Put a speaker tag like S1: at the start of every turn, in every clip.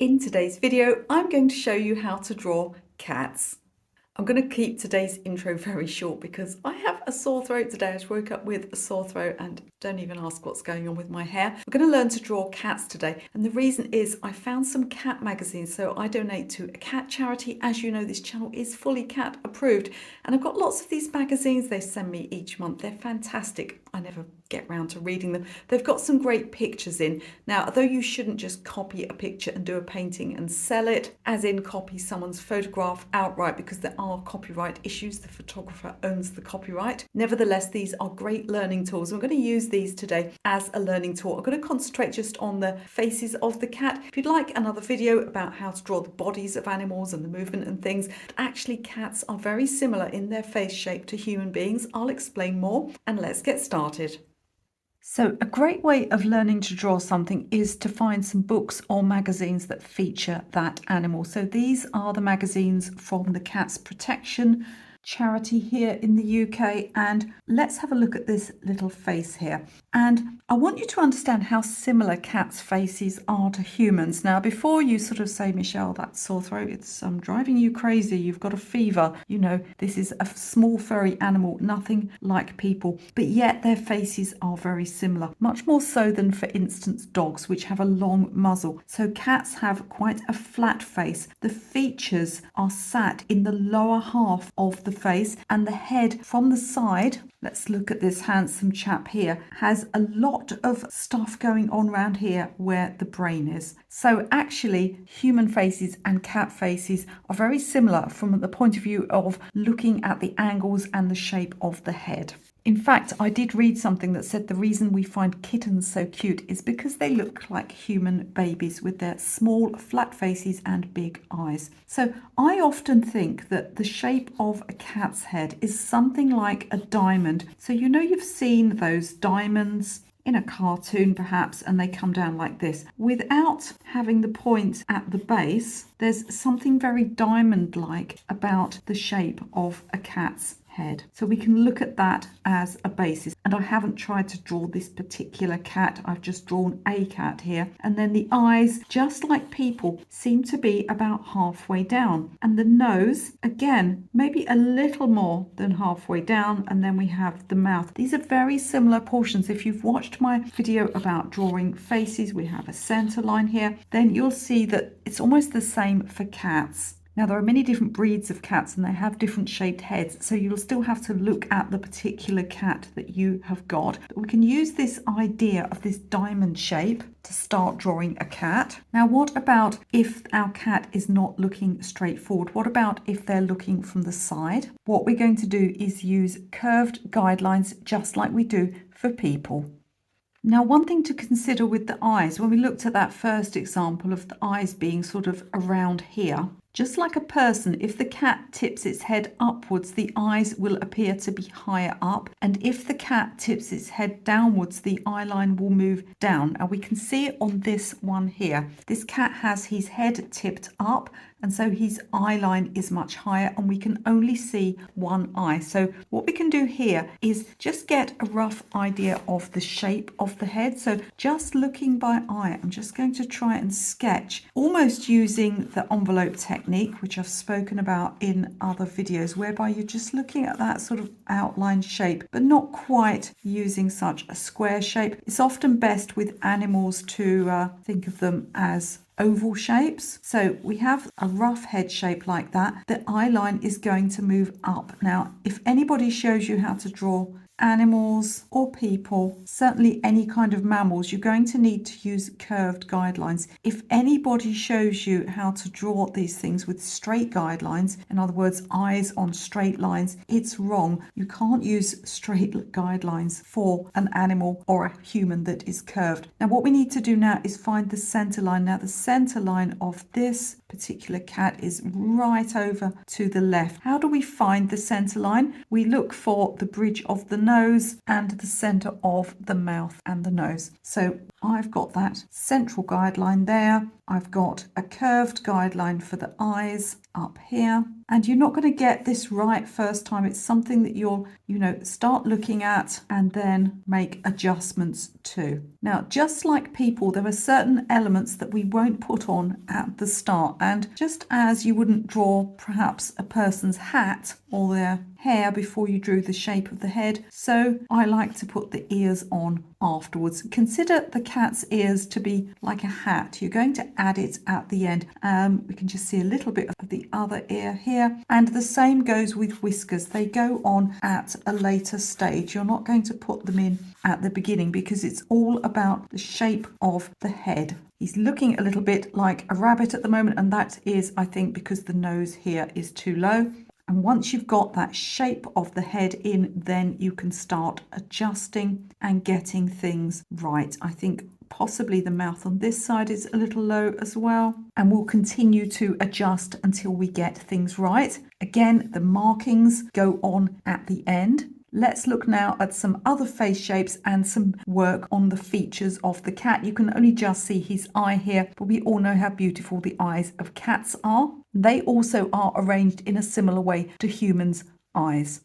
S1: In today's video, I'm going to show you how to draw cats. I'm going to keep today's intro very short because I have a sore throat today. I just woke up with a sore throat and don't even ask what's going on with my hair. We're going to learn to draw cats today. And the reason is I found some cat magazines. So I donate to a cat charity. As you know, this channel is fully cat approved. And I've got lots of these magazines they send me each month. They're fantastic. I never get round to reading them. They've got some great pictures in. Now, although you shouldn't just copy a picture and do a painting and sell it, as in copy someone's photograph outright, because there are copyright issues. The photographer owns the copyright. Nevertheless, these are great learning tools. I'm going to use these today as a learning tool. I'm going to concentrate just on the faces of the cat. If you'd like another video about how to draw the bodies of animals and the movement and things, actually cats are very similar in their face shape to human beings. I'll explain more, and let's get started. So a great way of learning to draw something is to find some books or magazines that feature that animal. So these are the magazines from the Cats Protection charity here in the UK, and let's have a look at this little face here. And I want you to understand how similar cats' faces are to humans. Now, before you sort of say, Michelle, that sore throat, it's driving you crazy, you've got a fever, you know, this is a small furry animal, nothing like people, but yet their faces are very similar, much more so than, for instance, dogs, which have a long muzzle. So cats have quite a flat face. The features are sat in the lower half of the face, and the head from the side, let's look at this handsome chap here, has a lot of stuff going on around here where the brain is. So actually human faces and cat faces are very similar from the point of view of looking at the angles and the shape of the head. In fact, I did read something that said the reason we find kittens so cute is because they look like human babies with their small flat faces and big eyes. So I often think that the shape of a cat's head is something like a diamond. So you know you've seen those diamonds in a cartoon perhaps, and they come down like this. Without having the point at the base, there's something very diamond-like about the shape of a cat's head. So we can look at that as a basis. And I haven't tried to draw this particular cat. I've just drawn a cat here. And then the eyes, just like people, seem to be about halfway down. And the nose, again, maybe a little more than halfway down. And then we have the mouth. These are very similar portions. If you've watched my video about drawing faces, we have a center line here, then you'll see that it's almost the same for cats. Now, there are many different breeds of cats and they have different shaped heads, so you'll still have to look at the particular cat that you have got. But we can use this idea of this diamond shape to start drawing a cat. Now, what about if our cat is not looking straight forward? What about if they're looking from the side? What we're going to do is use curved guidelines just like we do for people. Now, one thing to consider with the eyes, when we looked at that first example of the eyes being sort of around here, just like a person, if the cat tips its head upwards, the eyes will appear to be higher up. And if the cat tips its head downwards, the eye line will move down. And we can see it on this one here. This cat has his head tipped up, and so his eye line is much higher, and we can only see one eye. So what we can do here is just get a rough idea of the shape of the head. So just looking by eye, I'm just going to try and sketch, almost using the envelope technique, which I've spoken about in other videos, whereby you're just looking at that sort of outline shape, but not quite using such a square shape. It's often best with animals to think of them as oval shapes. So we have a rough head shape like that. The eye line is going to move up. Now, if anybody shows you how to draw animals or people, certainly any kind of mammals, you're going to need to use curved guidelines. If anybody shows you how to draw these things with straight guidelines, in other words, eyes on straight lines, it's wrong. You can't use straight guidelines for an animal or a human that is curved. Now, what we need to do now is find the center line. Now, the center line of this particular cat is right over to the left. How do we find the center line? We look for the bridge of the nose and the center of the mouth and the nose. So I've got that central guideline there. I've got a curved guideline for the eyes up here. And you're not going to get this right first time. It's something that you'll, start looking at and then make adjustments to. Now, just like people, there are certain elements that we won't put on at the start. And just as you wouldn't draw perhaps a person's hat or their hair before you drew the shape of the head, so I like to put the ears on afterwards. Consider the cat's ears to be like a hat. You're going to add it at the end. We can just see a little bit of the other ear here. And the same goes with whiskers. They go on at a later stage. You're not going to put them in at the beginning because it's all about the shape of the head. He's looking a little bit like a rabbit at the moment, and that is, I think, because the nose here is too low. And once you've got that shape of the head in, then you can start adjusting and getting things right. I think possibly the mouth on this side is a little low as well. And we'll continue to adjust until we get things right. Again, the markings go on at the end. Let's look now at some other face shapes and some work on the features of the cat. You can only just see his eye here, but we all know how beautiful the eyes of cats are. They also are arranged in a similar way to humans' eyes.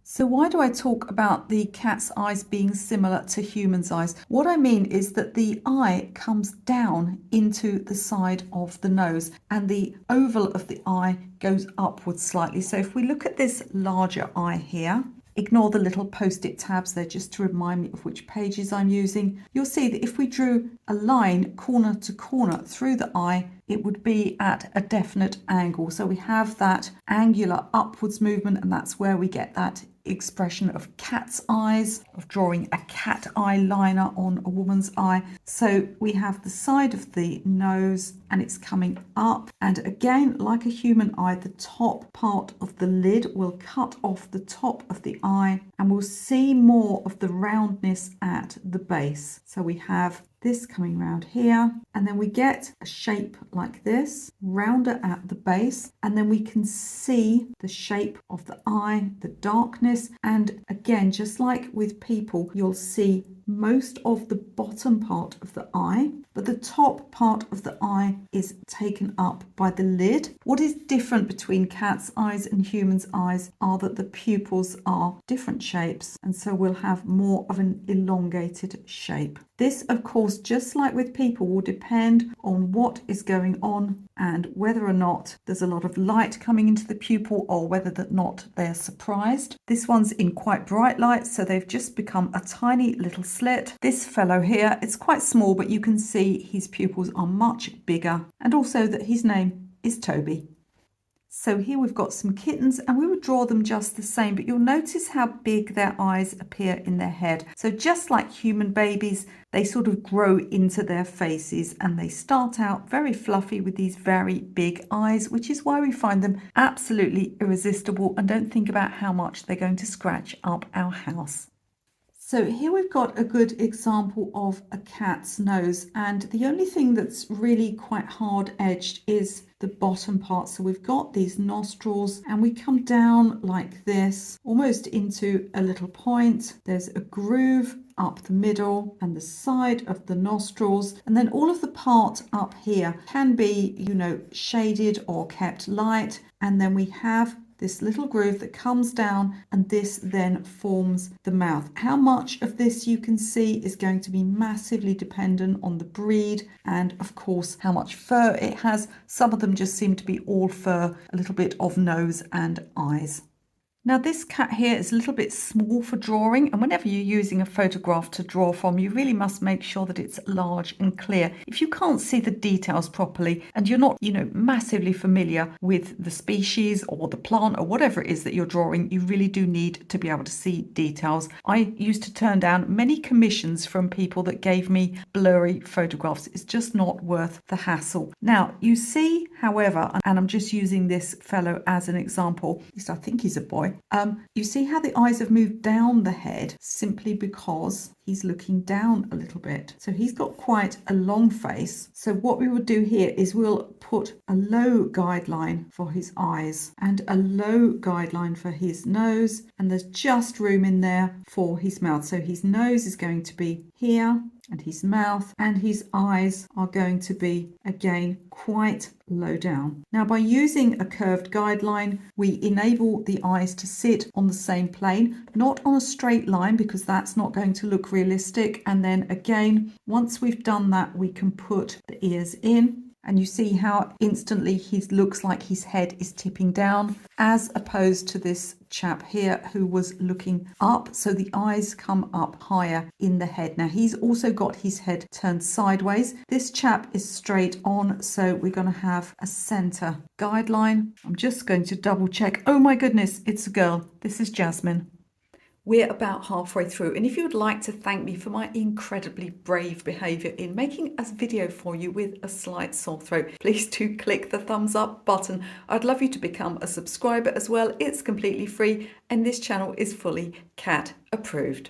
S1: So why do I talk about the cat's eyes being similar to humans' eyes? What I mean is that the eye comes down into the side of the nose and the oval of the eye goes upwards slightly. So if we look at this larger eye here, ignore the little post-it tabs there just to remind me of which pages I'm using. You'll see that if we drew a line corner to corner through the eye, it would be at a definite angle. So we have that angular upwards movement, and that's where we get that expression of cat's eyes, of drawing a cat eye liner on a woman's eye. So we have the side of the nose and it's coming up. And again, like a human eye, the top part of the lid will cut off the top of the eye and we'll see more of the roundness at the base. So we have this coming round here, and then we get a shape like this, rounder at the base, and then we can see the shape of the eye, the darkness, and again, just like with people, you'll see most of the bottom part of the eye, but the top part of the eye is taken up by the lid. What is different between cat's eyes and human's eyes are that the pupils are different shapes, and so we'll have more of an elongated shape. This, of course, just like with people, will depend on what is going on and whether or not there's a lot of light coming into the pupil or whether or not they're surprised. This one's in quite bright light, so they've just become a tiny little slit. This fellow here, it's quite small, but you can see his pupils are much bigger, and also that his name is Toby. So here we've got some kittens, and we would draw them just the same, but you'll notice how big their eyes appear in their head. So just like human babies, they sort of grow into their faces and they start out very fluffy with these very big eyes, which is why we find them absolutely irresistible and don't think about how much they're going to scratch up our house. So here we've got a good example of a cat's nose, and the only thing that's really quite hard edged is the bottom part. So we've got these nostrils and we come down like this, almost into a little point. There's a groove up the middle and the side of the nostrils, and then all of the part up here can be, shaded or kept light, and then we have this little groove that comes down, and this then forms the mouth. How much of this you can see is going to be massively dependent on the breed and of course how much fur it has. Some of them just seem to be all fur, a little bit of nose and eyes. Now this cat here is a little bit small for drawing, and whenever you're using a photograph to draw from, you really must make sure that it's large and clear. If you can't see the details properly and you're not, massively familiar with the species or the plant or whatever it is that you're drawing, you really do need to be able to see details. I used to turn down many commissions from people that gave me blurry photographs. It's just not worth the hassle. Now you see, however, and I'm just using this fellow as an example, at least I think he's a boy. You see how the eyes have moved down the head simply because he's looking down a little bit. So he's got quite a long face. So what we would do here is we'll put a low guideline for his eyes and a low guideline for his nose, and there's just room in there for his mouth. So his nose is going to be here, and his mouth, and his eyes are going to be again quite low down. Now, by using a curved guideline, we enable the eyes to sit on the same plane, not on a straight line, because that's not going to look realistic. And then again, once we've done that, we can put the ears in. And you see how instantly he looks like his head is tipping down, as opposed to this chap here who was looking up. So the eyes come up higher in the head. Now he's also got his head turned sideways. This chap is straight on, so we're going to have a center guideline. I'm just going to double check. Oh my goodness, it's a girl. This is Jasmine. We're about halfway through, and if you would like to thank me for my incredibly brave behaviour in making a video for you with a slight sore throat, please do click the thumbs up button. I'd love you to become a subscriber as well. It's completely free, and this channel is fully cat approved.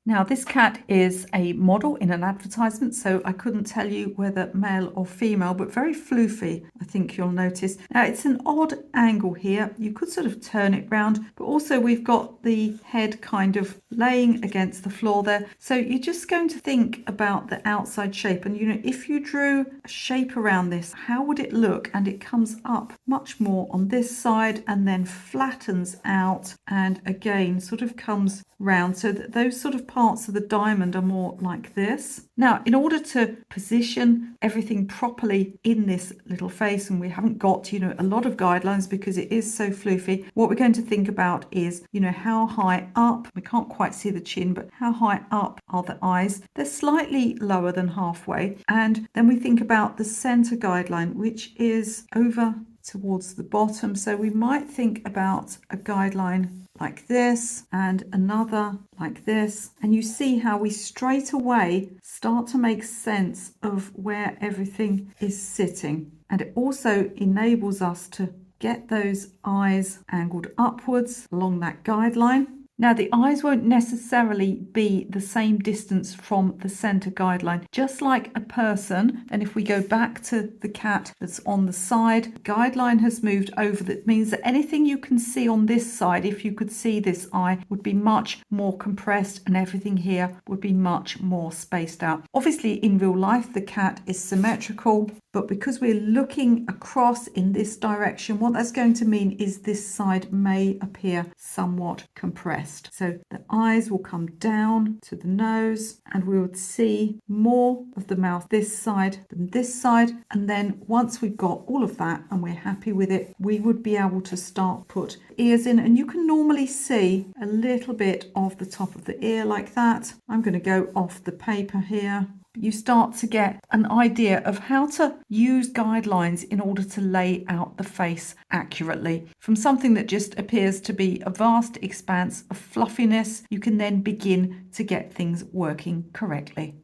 S1: Now, this cat is a model in an advertisement, so I couldn't tell you whether male or female, but very floofy, I think you'll notice. Now, it's an odd angle here. You could sort of turn it round, but also we've got the head kind of laying against the floor there. So you're just going to think about the outside shape. And, you know, if you drew a shape around this, how would it look? And it comes up much more on this side and then flattens out and again sort of comes round, so that those sort of parts of the diamond are more like this. Now, in order to position everything properly in this little face, and we haven't got, you know, a lot of guidelines because it is so floofy, what we're going to think about is, you know, how high up, we can't quite see the chin, but how high up are the eyes? They're slightly lower than halfway. And then we think about the center guideline, which is over towards the bottom. So we might think about a guideline like this and another like this, and you see how we straight away start to make sense of where everything is sitting. And it also enables us to get those eyes angled upwards along that guideline. Now, the eyes won't necessarily be the same distance from the center guideline, just like a person. And if we go back to the cat that's on the side, the guideline has moved over. That means that anything you can see on this side, if you could see this eye, would be much more compressed, and everything here would be much more spaced out. Obviously, in real life, the cat is symmetrical, but because we're looking across in this direction, what that's going to mean is this side may appear somewhat compressed. So the eyes will come down to the nose, and we would see more of the mouth this side than this side. And then once we've got all of that and we're happy with it, we would be able to start put ears in. And you can normally see a little bit of the top of the ear like that. I'm going to go off the paper here. You start to get an idea of how to use guidelines in order to lay out the face accurately. From something that just appears to be a vast expanse of fluffiness, you can then begin to get things working correctly.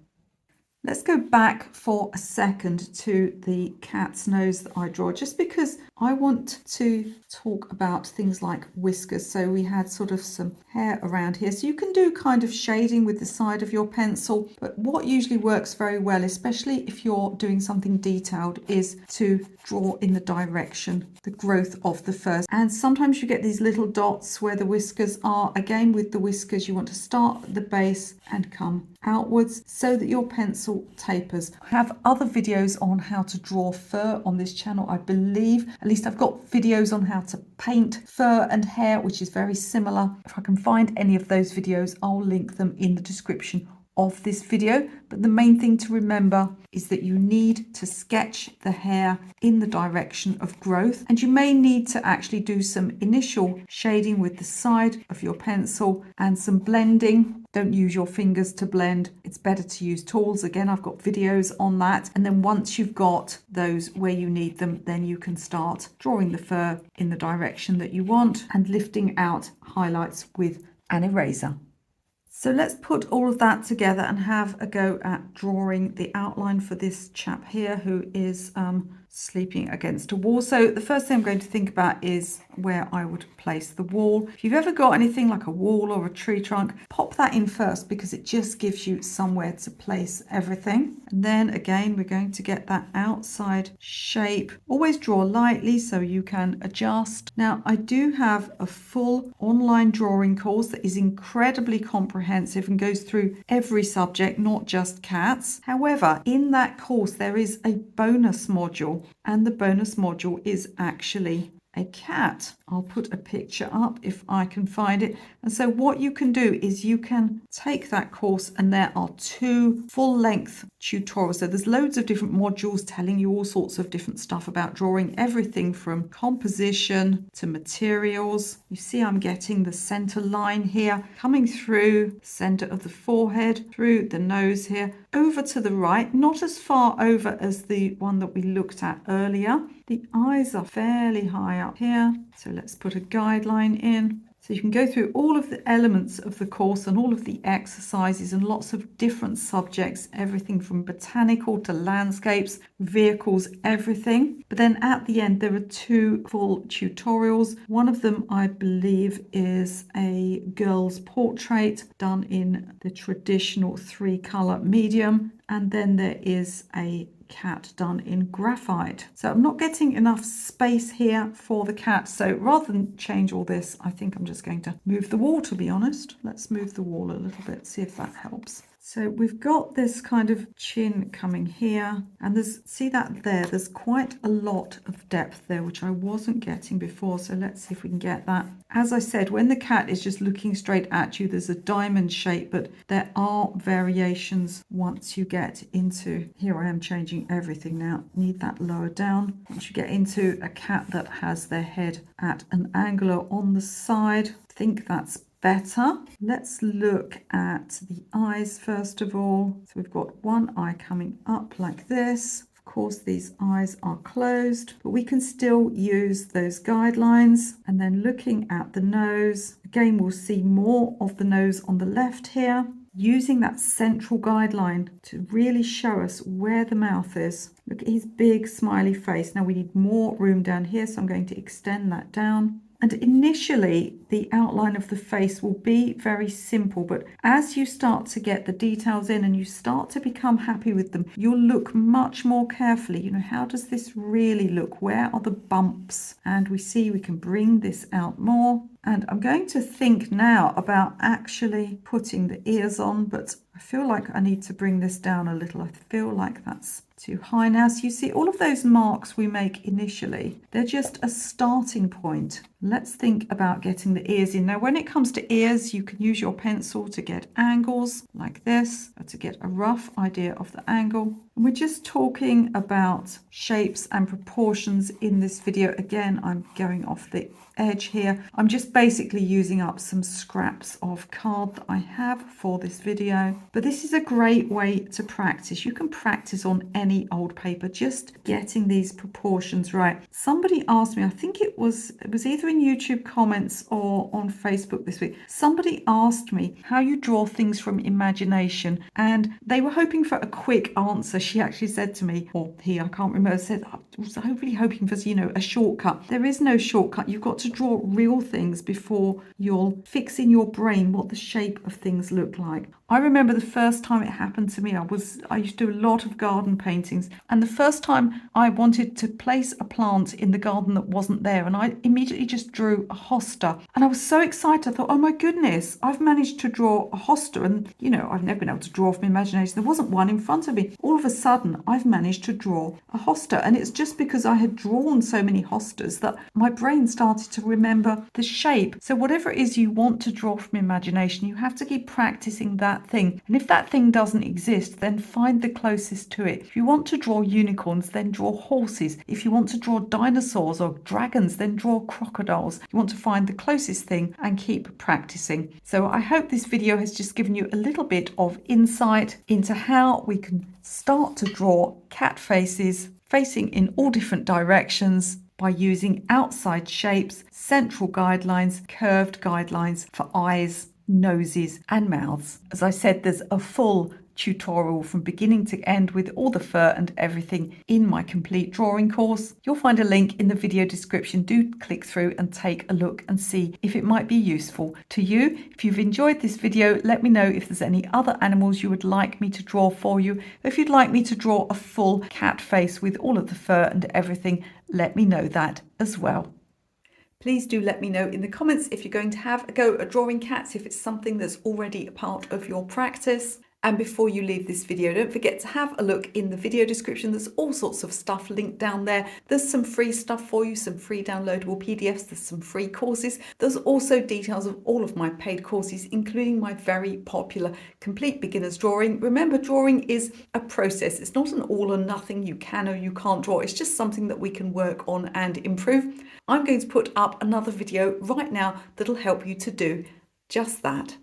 S1: Let's go back for a second to the cat's nose that I draw, just because I want to talk about things like whiskers. So we had sort of some hair around here. So you can do kind of shading with the side of your pencil, but what usually works very well, especially if you're doing something detailed, is to draw in the direction, the growth of the fur. And sometimes you get these little dots where the whiskers are. Again, with the whiskers, you want to start at the base and come outwards so that your pencil tapers. I have other videos on how to draw fur on this channel, I believe. At least I've got videos on how to paint fur and hair, which is very similar. If I can find any of those videos, I'll link them in the description of this video. But the main thing to remember is that you need to sketch the hair in the direction of growth, and you may need to actually do some initial shading with the side of your pencil and some blending. Don't use your fingers to blend. It's better to use tools. Again, I've got videos on that. And then once you've got those where you need them, then you can start drawing the fur in the direction that you want and lifting out highlights with an eraser. So let's put all of that together and have a go at drawing the outline for this chap here, who is sleeping against a wall. So the first thing I'm going to think about is where I would place the wall. If you've ever got anything like a wall or a tree trunk, pop that in first because it just gives you somewhere to place everything. And then again, we're going to get that outside shape. Always draw lightly so you can adjust. Now, I do have a full online drawing course that is incredibly comprehensive and goes through every subject, not just cats. However, in that course, there is a bonus module, and the bonus module is actually a cat. I'll put a picture up if I can find it. And so what you can do is you can take that course, and there are 2 full-length tutorials. So there's loads of different modules telling you all sorts of different stuff about drawing, everything from composition to materials. You see I'm getting the center line here, coming through center of the forehead, through the nose here, over to the right, not as far over as the one that we looked at earlier. The eyes are fairly high up here, so let's put a guideline in. So you can go through all of the elements of the course and all of the exercises and lots of different subjects, everything from botanical to landscapes, vehicles, everything. But then at the end, there are 2 full tutorials. One of them, I believe, is a girl's portrait done in the traditional 3-color medium. And then there is a cat done in graphite. So I'm not getting enough space here for the cat. So rather than change all this, I think I'm just going to move the wall, to be honest. Let's move the wall a little bit, see if that helps. So we've got this kind of chin coming here, and see that there's quite a lot of depth there, which I wasn't getting before. So let's see if we can get that. As I said, when the cat is just looking straight at you, there's a diamond shape, but there are variations once you get into, here I am changing everything now, need that lower down. Once you get into a cat that has their head at an angle or on the side, I think that's better. Let's look at the eyes first of all. So we've got one eye coming up like this. Of course, these eyes are closed, but we can still use those guidelines. And then looking at the nose, again, we'll see more of the nose on the left here, using that central guideline to really show us where the mouth is. Look at his big smiley face. Now we need more room down here, so I'm going to extend that down. And initially, the outline of the face will be very simple, but as you start to get the details in and you start to become happy with them, you'll look much more carefully. You know, how does this really look? Where are the bumps? And we see we can bring this out more. And I'm going to think now about actually putting the ears on, but I feel like I need to bring this down a little. I feel like that's too high now. So you see all of those marks we make initially, they're just a starting point. Let's think about getting the ears in. Now, when it comes to ears, you can use your pencil to get angles like this, or to get a rough idea of the angle. And we're just talking about shapes and proportions in this video. Again, I'm going off the edge here. I'm just basically using up some scraps of card that I have for this video. But this is a great way to practice. You can practice on any old paper, just getting these proportions right. Somebody asked me, I think it was either in YouTube comments or on Facebook this week, somebody asked me how you draw things from imagination, and they were hoping for a quick answer. She actually said to me, or he, I can't remember, said, I was really hoping for, a shortcut. There is no shortcut. You've got to draw real things before you'll fix in your brain what the shape of things look like. I remember the first time it happened to me, I used to do a lot of garden paintings, and the first time I wanted to place a plant in the garden that wasn't there, and I immediately just drew a hosta, and I was so excited. I thought, oh my goodness, I've managed to draw a hosta, and I've never been able to draw from imagination. There wasn't one in front of me. All of a sudden, I've managed to draw a hosta, and it's just because I had drawn so many hostas that my brain started to remember the shape. So whatever it is you want to draw from imagination, you have to keep practicing that thing. And if that thing doesn't exist, then find the closest to it. If you want to draw unicorns, then draw horses. If you want to draw dinosaurs or dragons, then draw crocodiles. You want to find the closest thing and keep practicing. So I hope this video has just given you a little bit of insight into how we can start to draw cat faces facing in all different directions by using outside shapes, central guidelines, curved guidelines for eyes, noses and mouths. As I said, there's a full tutorial from beginning to end with all the fur and everything in my complete drawing course. You'll find a link in the video description. Do click through and take a look and see if it might be useful to you. If you've enjoyed this video, let me know if there's any other animals you would like me to draw for you. If you'd like me to draw a full cat face with all of the fur and everything, let me know that as well. Please do let me know in the comments if you're going to have a go at drawing cats, if it's something that's already a part of your practice. And before you leave this video, don't forget to have a look in the video description. There's all sorts of stuff linked down there. There's some free stuff for you, some free downloadable PDFs, there's some free courses. There's also details of all of my paid courses, including my very popular Complete Beginner's Drawing. Remember, drawing is a process. It's not an all or nothing, you can or you can't draw. It's just something that we can work on and improve. I'm going to put up another video right now that'll help you to do just that.